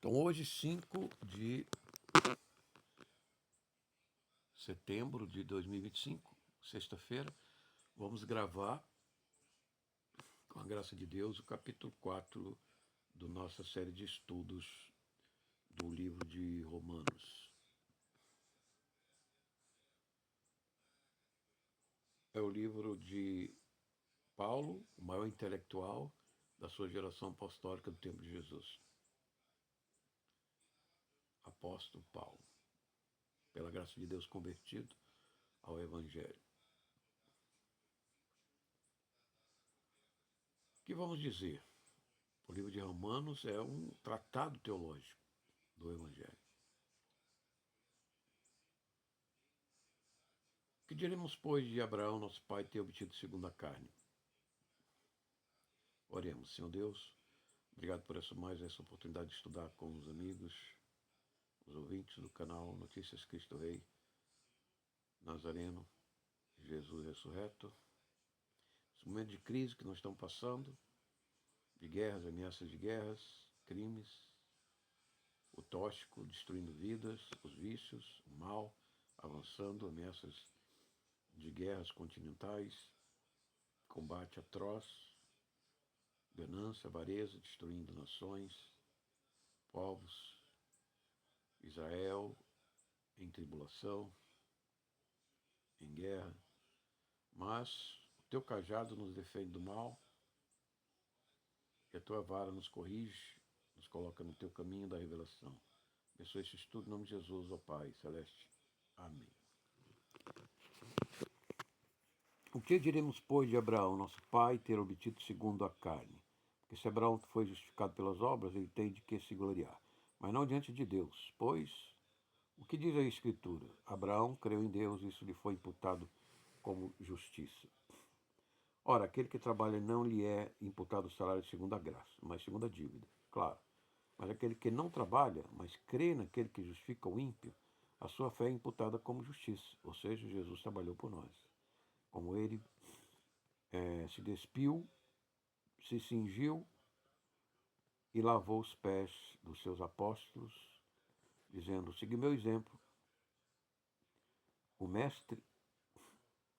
Então, hoje, 5 de setembro de 2025, sexta-feira, vamos gravar, com a graça de Deus, o capítulo 4 da nossa série de estudos do livro de Romanos. É o livro de Paulo, o maior intelectual da sua geração apostólica do tempo de Jesus. Apóstolo Paulo, pela graça de Deus convertido ao Evangelho. O que vamos dizer? O livro de Romanos é um tratado teológico do Evangelho. O que diremos, pois, de Abraão, nosso pai, ter obtido segundo a carne? Oremos. Senhor Deus, obrigado por essa oportunidade de estudar com os amigos, os ouvintes do canal Notícias Cristo Rei, Nazareno, Jesus ressurreto. Esse momento de crise que nós estamos passando, de guerras, ameaças de guerras, crimes, o tóxico destruindo vidas, os vícios, o mal avançando, ameaças de guerras continentais, combate atroz, ganância, avareza, destruindo nações, povos, Israel em tribulação, em guerra, mas o teu cajado nos defende do mal e a tua vara nos corrige, nos coloca no teu caminho da revelação. Abençoe esse estudo em nome de Jesus, ó Pai Celeste. Amém. O que diremos, pois, de Abraão, nosso pai, ter obtido segundo a carne? Porque se Abraão foi justificado pelas obras, ele tem de que se gloriar, mas não diante de Deus. Pois, o que diz a Escritura? Abraão creu em Deus, e isso lhe foi imputado como justiça. Ora, aquele que trabalha não lhe é imputado o salário segundo a graça, mas segundo a dívida, claro. Mas aquele que não trabalha, mas crê naquele que justifica o ímpio, a sua fé é imputada como justiça, ou seja, Jesus trabalhou por nós. Como ele se despiu, se cingiu e lavou os pés dos seus apóstolos, dizendo: segui meu exemplo. O mestre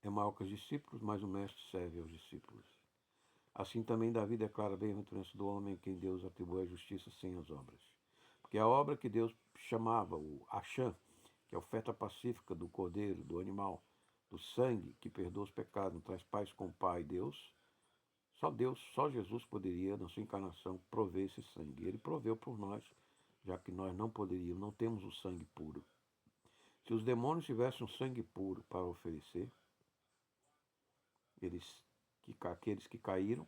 é maior que os discípulos, mas o mestre serve aos discípulos. Assim também Davi declara a bem-aventurança do homem a quem Deus atribui a justiça sem as obras. Porque a obra que Deus chamava o Achã, que é a oferta pacífica do cordeiro, do animal, do sangue, que perdoa os pecados, traz paz com o Pai e Deus, só Jesus poderia, na sua encarnação, prover esse sangue. Ele proveu por nós, já que nós não poderíamos, não temos o sangue puro. Se os demônios tivessem um sangue puro para oferecer, aqueles que caíram,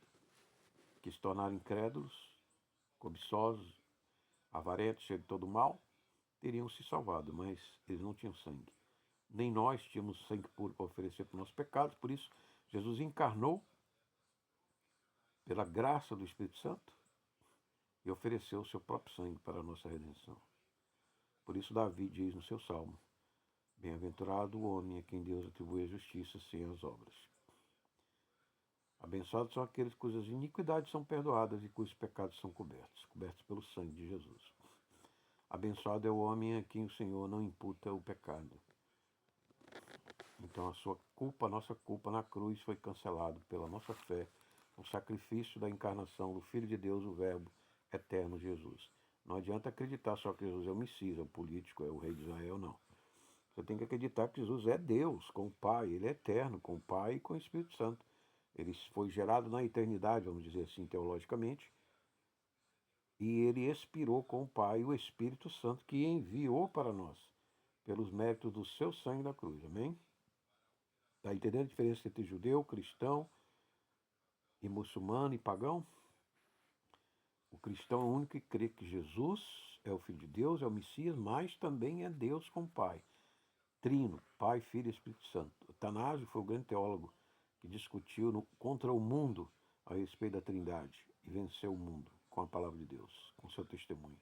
que se tornaram incrédulos, cobiçosos, avarentos, cheios de todo mal, teriam se salvado, mas eles não tinham sangue. Nem nós tínhamos sangue puro para oferecer para os nossos pecados, por isso Jesus encarnou pela graça do Espírito Santo e ofereceu o seu próprio sangue para a nossa redenção. Por isso Davi diz no seu salmo: bem-aventurado o homem a quem Deus atribui a justiça sem as obras. Abençoados são aqueles cujas iniquidades são perdoadas e cujos pecados são cobertos pelo sangue de Jesus. Abençoado é o homem a quem o Senhor não imputa o pecado. Então a nossa culpa na cruz foi cancelada pela nossa fé, o sacrifício da encarnação do Filho de Deus, o Verbo eterno Jesus. Não adianta acreditar só que Jesus é o Messias, é o político, é o rei de Israel, não. Você tem que acreditar que Jesus é Deus com o Pai, ele é eterno com o Pai e com o Espírito Santo. Ele foi gerado na eternidade, vamos dizer assim, teologicamente, e ele expirou com o Pai o Espírito Santo que enviou para nós, pelos méritos do seu sangue na cruz. Amém? Está entendendo a diferença entre judeu, cristão e muçulmano e pagão? O cristão é o único que crê que Jesus é o Filho de Deus, é o Messias, mas também é Deus com o Pai. Trino, Pai, Filho e Espírito Santo. Atanásio foi o grande teólogo que discutiu contra o mundo a respeito da Trindade e venceu o mundo com a palavra de Deus, com seu testemunho.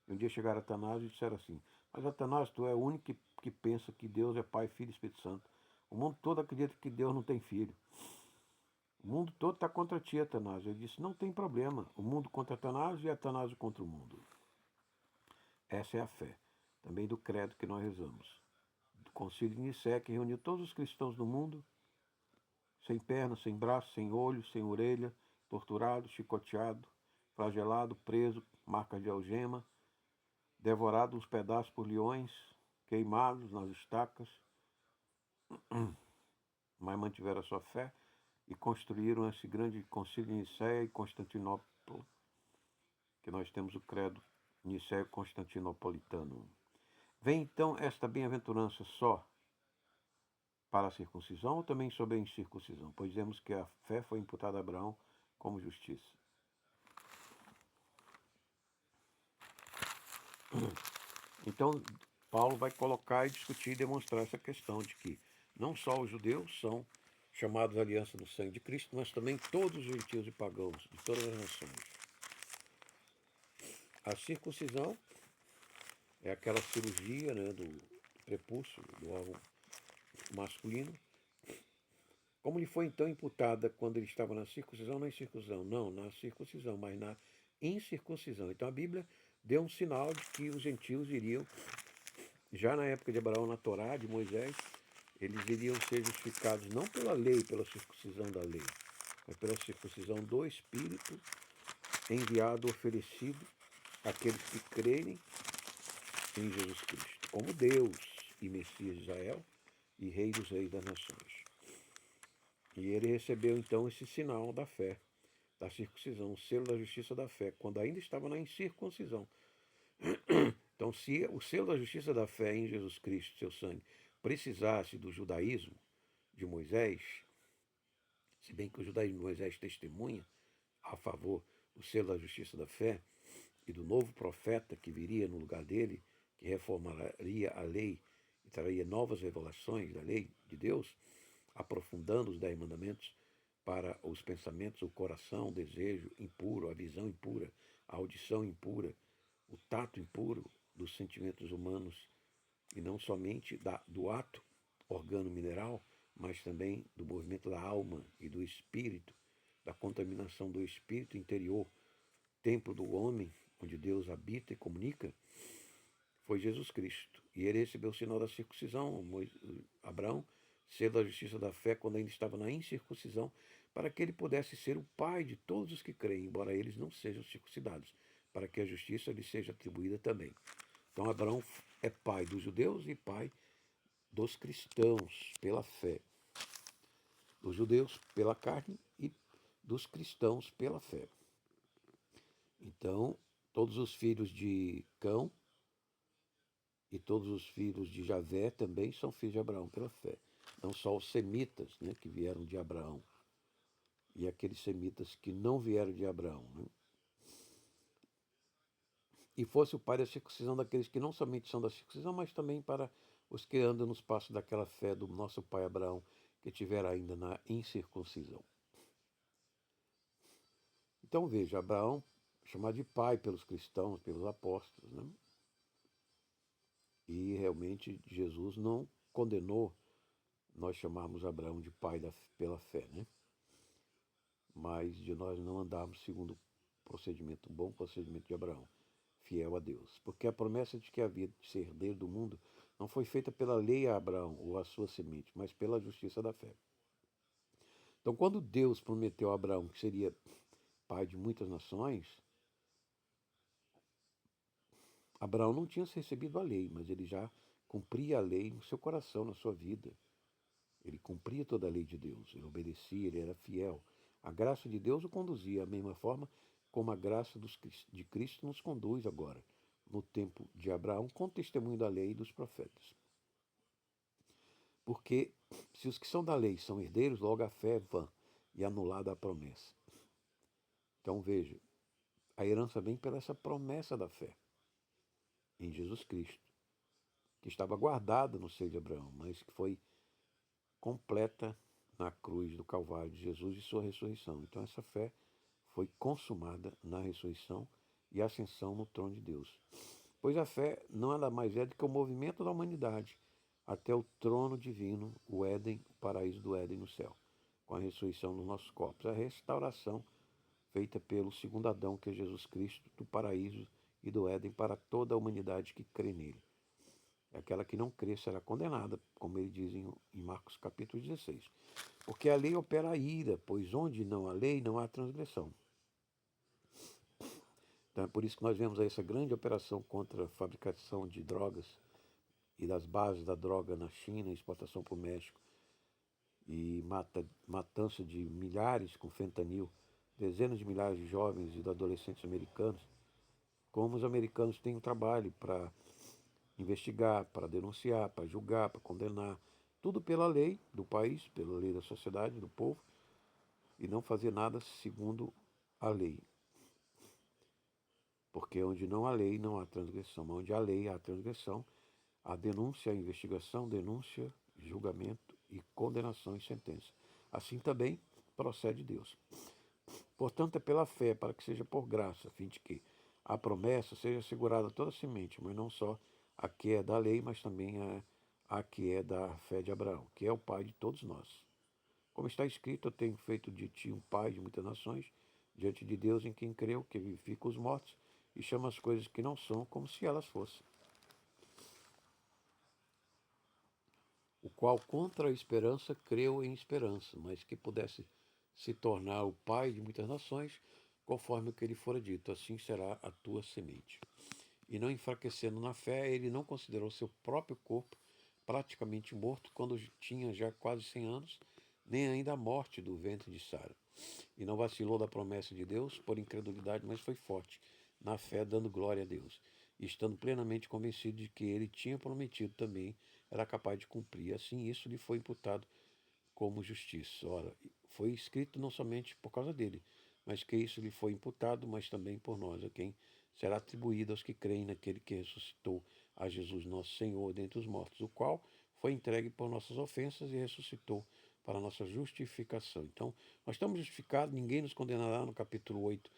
E um dia chegaram a Atanásio e disseram assim: mas Atanásio, tu é o único que pensa que Deus é Pai, Filho e Espírito Santo. O mundo todo acredita que Deus não tem filho. O mundo todo está contra ti, Atanásio. Ele disse: não tem problema. O mundo contra Atanásio e Atanásio contra o mundo. Essa é a fé, também do credo que nós rezamos. Do Concílio de Nicéia, que reuniu todos os cristãos do mundo, sem perna, sem braço, sem olho, sem orelha, torturado, chicoteado, flagelado, preso, marcas de algema, devorado uns pedaços por leões, queimados nas estacas, mas mantiveram a sua fé e construíram esse grande concílio de Nicéia e Constantinopla, que nós temos o credo nicéio-constantinopolitano. Vem então esta bem-aventurança só para a circuncisão ou também sobre a incircuncisão? Pois dizemos que a fé foi imputada a Abraão como justiça. Então, Paulo vai colocar e discutir e demonstrar essa questão de que não só os judeus são chamados à aliança do sangue de Cristo, mas também todos os gentios e pagãos de todas as nações. A circuncisão é aquela cirurgia, né, do prepúcio, do órgão masculino. Como lhe foi então imputada quando ele estava na circuncisão ou na incircuncisão? Não, na circuncisão, mas na incircuncisão. Então a Bíblia deu um sinal de que os gentios iriam, já na época de Abraão, na Torá, de Moisés, eles iriam ser justificados não pela lei, pela circuncisão da lei, mas pela circuncisão do Espírito enviado, oferecido àqueles que crerem em Jesus Cristo, como Deus e Messias de Israel e Rei dos Reis das Nações. E ele recebeu então esse sinal da fé, da circuncisão, o selo da justiça da fé, quando ainda estava na incircuncisão. Então, se o selo da justiça da fé em Jesus Cristo, seu sangue, precisasse do judaísmo de Moisés, se bem que o judaísmo de Moisés testemunha a favor do selo da justiça da fé e do novo profeta que viria no lugar dele, que reformaria a lei e traria novas revelações da lei de Deus, aprofundando os 10 mandamentos para os pensamentos, o coração, o desejo impuro, a visão impura, a audição impura, o tato impuro dos sentimentos humanos, e não somente do ato organo-mineral, mas também do movimento da alma e do espírito, da contaminação do espírito interior, templo do homem, onde Deus habita e comunica, foi Jesus Cristo. E ele recebeu o sinal da circuncisão, Abraão, selo da justiça da fé, quando ainda estava na incircuncisão, para que ele pudesse ser o pai de todos os que creem, embora eles não sejam circuncidados, para que a justiça lhe seja atribuída também. Então Abraão é pai dos judeus e pai dos cristãos pela fé. Dos judeus pela carne e dos cristãos pela fé. Então, todos os filhos de Cão e todos os filhos de Javé também são filhos de Abraão pela fé. Não só os semitas, né, que vieram de Abraão, e aqueles semitas que não vieram de Abraão. Né? E fosse o pai da circuncisão daqueles que não somente são da circuncisão, mas também para os que andam nos passos daquela fé do nosso pai Abraão, que estiver ainda na incircuncisão. Então veja, Abraão, chamado de pai pelos cristãos, pelos apóstolos, né? E realmente Jesus não condenou nós chamarmos Abraão de pai pela fé, né? Mas de nós não andarmos segundo um bom procedimento de Abraão, fiel a Deus. Porque a promessa de que havia de ser herdeiro do mundo não foi feita pela lei a Abraão ou a sua semente, mas pela justiça da fé. Então, quando Deus prometeu a Abraão que seria pai de muitas nações, Abraão não tinha recebido a lei, mas ele já cumpria a lei no seu coração, na sua vida. Ele cumpria toda a lei de Deus, ele obedecia, ele era fiel. A graça de Deus o conduzia da mesma forma como a graça de Cristo nos conduz agora, no tempo de Abraão, com o testemunho da lei e dos profetas. Porque se os que são da lei são herdeiros, logo a fé é vã e anulada a promessa. Então veja, a herança vem pela essa promessa da fé em Jesus Cristo, que estava guardada no seio de Abraão, mas que foi completa na cruz do Calvário de Jesus e sua ressurreição. Então essa fé foi consumada na ressurreição e ascensão no trono de Deus. Pois a fé não nada mais é do que o movimento da humanidade até o trono divino, o Éden, o paraíso do Éden no céu, com a ressurreição dos nossos corpos. A restauração feita pelo segundo Adão, que é Jesus Cristo, do paraíso e do Éden para toda a humanidade que crê nele. Aquela que não crê será condenada, como ele diz em Marcos capítulo 16. Porque a lei opera a ira, pois onde não há lei, não há transgressão. Então é por isso que nós vemos aí essa grande operação contra a fabricação de drogas e das bases da droga na China, exportação para o México, e matança de milhares com fentanil, dezenas de milhares de jovens e de adolescentes americanos. Como os americanos têm um trabalho para investigar, para denunciar, para julgar, para condenar, tudo pela lei do país, pela lei da sociedade, do povo, e não fazer nada segundo a lei. Porque onde não há lei, não há transgressão. Mas onde há lei, há transgressão, há denúncia, investigação, denúncia, julgamento e condenação e sentença. Assim também procede Deus. Portanto, é pela fé, para que seja por graça, a fim de que a promessa seja assegurada toda a semente, mas não só a que é da lei, mas também a que é da fé de Abraão, que é o pai de todos nós. Como está escrito, eu tenho feito de ti um pai de muitas nações, diante de Deus em quem creu, que vivifica os mortos e chama as coisas que não são como se elas fossem. O qual contra a esperança creu em esperança, mas que pudesse se tornar o pai de muitas nações, conforme o que lhe fora dito, assim será a tua semente. E não enfraquecendo na fé, ele não considerou seu próprio corpo praticamente morto quando tinha já quase 100 anos, nem ainda a morte do ventre de Sara. E não vacilou da promessa de Deus por incredulidade, mas foi forte na fé, dando glória a Deus, e estando plenamente convencido de que ele tinha prometido também, era capaz de cumprir. Assim, isso lhe foi imputado como justiça. Ora, foi escrito não somente por causa dele, mas que isso lhe foi imputado, mas também por nós, a quem será atribuído aos que creem naquele que ressuscitou a Jesus nosso Senhor dentre os mortos, o qual foi entregue por nossas ofensas e ressuscitou para a nossa justificação. Então, nós estamos justificados, ninguém nos condenará. No capítulo 8,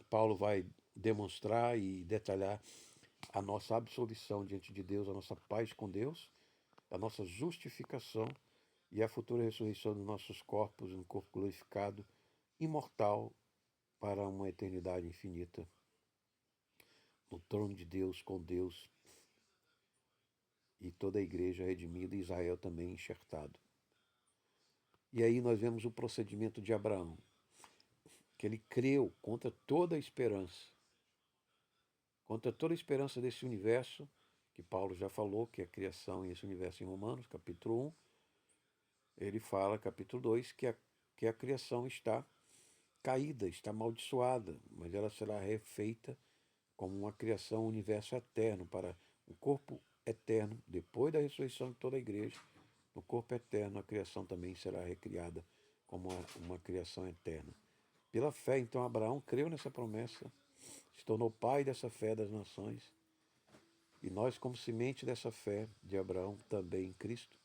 Paulo vai demonstrar e detalhar a nossa absolvição diante de Deus, a nossa paz com Deus, a nossa justificação e a futura ressurreição dos nossos corpos, um corpo glorificado, imortal, para uma eternidade infinita, no trono de Deus, com Deus, e toda a igreja redimida e Israel também enxertado. E aí nós vemos o procedimento de Abraão, que ele creu contra toda a esperança desse universo, que Paulo já falou, que é a criação e esse universo em Romanos, capítulo 1, ele fala, capítulo 2, que a criação está caída, está amaldiçoada, mas ela será refeita como uma criação, um universo eterno, para um corpo eterno, depois da ressurreição de toda a igreja. No corpo eterno, a criação também será recriada como uma criação eterna. Pela fé, então, Abraão creu nessa promessa, se tornou pai dessa fé das nações, e nós, como semente dessa fé de Abraão, também em Cristo,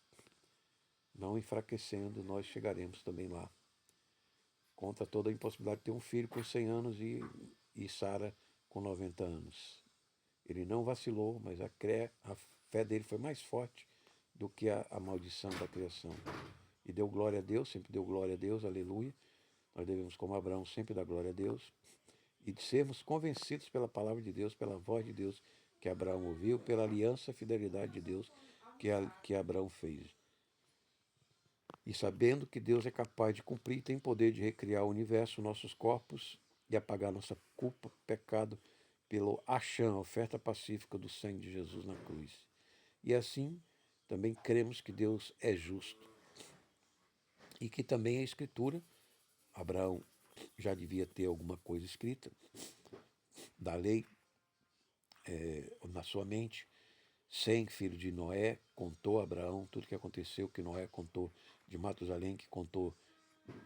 não enfraquecendo, nós chegaremos também lá. Contra toda a impossibilidade de ter um filho com 100 anos e Sara com 90 anos. Ele não vacilou, mas a fé dele foi mais forte do que a maldição da criação. E deu glória a Deus, sempre deu glória a Deus, aleluia. Nós devemos, como Abraão, sempre dar glória a Deus. E de sermos convencidos pela palavra de Deus, pela voz de Deus que Abraão ouviu, pela aliança, fidelidade de Deus que Abraão fez. E sabendo que Deus é capaz de cumprir e tem poder de recriar o universo, nossos corpos, e apagar nossa culpa, pecado, pelo Acham, oferta pacífica do sangue de Jesus na cruz. E assim, também cremos que Deus é justo. E que também a Escritura, Abraão já devia ter alguma coisa escrita da lei na sua mente. Sem, filho de Noé, contou a Abraão tudo o que aconteceu, que Noé contou de Matusalém, que contou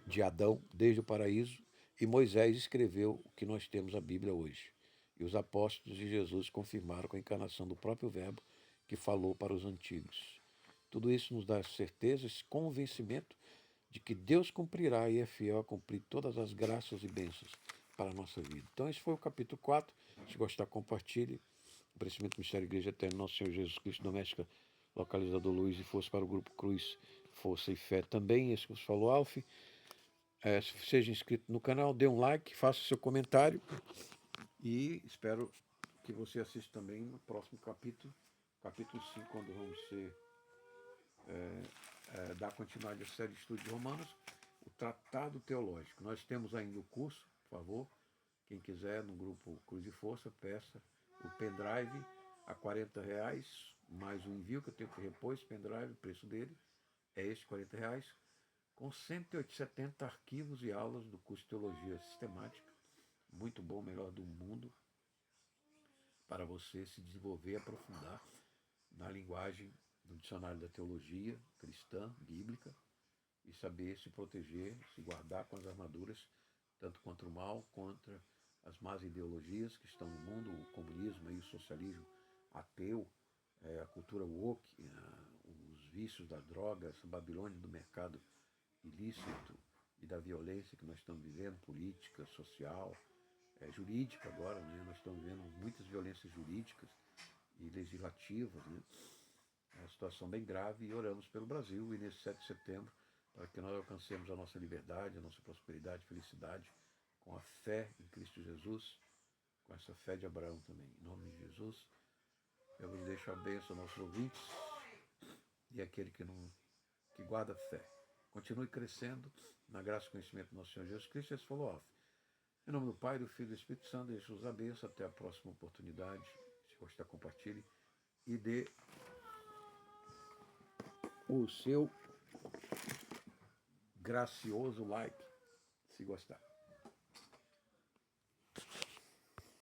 de Adão desde o paraíso, e Moisés escreveu o que nós temos a Bíblia hoje. E os apóstolos de Jesus confirmaram com a encarnação do próprio Verbo que falou para os antigos. Tudo isso nos dá certeza, esse convencimento de que Deus cumprirá e é fiel a cumprir todas as graças e bênçãos para a nossa vida. Então esse foi o capítulo 4. Se gostar, compartilhe. O Crescimento do Mistério Igreja Eterna, Nosso Senhor Jesus Cristo, Doméstica, Localizador Luiz, e fosse para o Grupo Cruz, Força e Fé também, esse que você falou, Alf. Seja inscrito no canal, dê um like, faça o seu comentário E espero que você assista também no próximo capítulo 5, quando vamos dar continuidade à série de estudos de Romanos, o Tratado Teológico. Nós temos ainda o curso, por favor, quem quiser, no grupo Cruz de Força, peça o pendrive a R$40, mais o envio que eu tenho que repor esse pendrive, o preço dele é este, R$40, com 170 arquivos e aulas do curso de Teologia Sistemática, muito bom, melhor do mundo, para você se desenvolver e aprofundar na linguagem do dicionário da teologia cristã, bíblica, e saber se proteger, se guardar com as armaduras, tanto contra o mal, contra as más ideologias que estão no mundo, o comunismo e o socialismo ateu, a cultura woke, os vícios da droga, essa Babilônia do mercado ilícito e da violência que nós estamos vivendo, política, social, jurídica agora, né? Nós estamos vendo muitas violências jurídicas e legislativas, né? É uma situação bem grave, e oramos pelo Brasil e nesse 7 de setembro para que nós alcancemos a nossa liberdade, a nossa prosperidade, felicidade, com a fé em Cristo Jesus, com essa fé de Abraão também. Em nome de Jesus, eu vos deixo a bênção aos nossos ouvintes e aquele que guarda a fé. Continue crescendo na graça e conhecimento do nosso Senhor Jesus Cristo. Esse follow off. Em nome do Pai, do Filho e do Espírito Santo, deixo-os a bênção. Até a próxima oportunidade. Se gostar, compartilhe e dê o seu gracioso like, se gostar.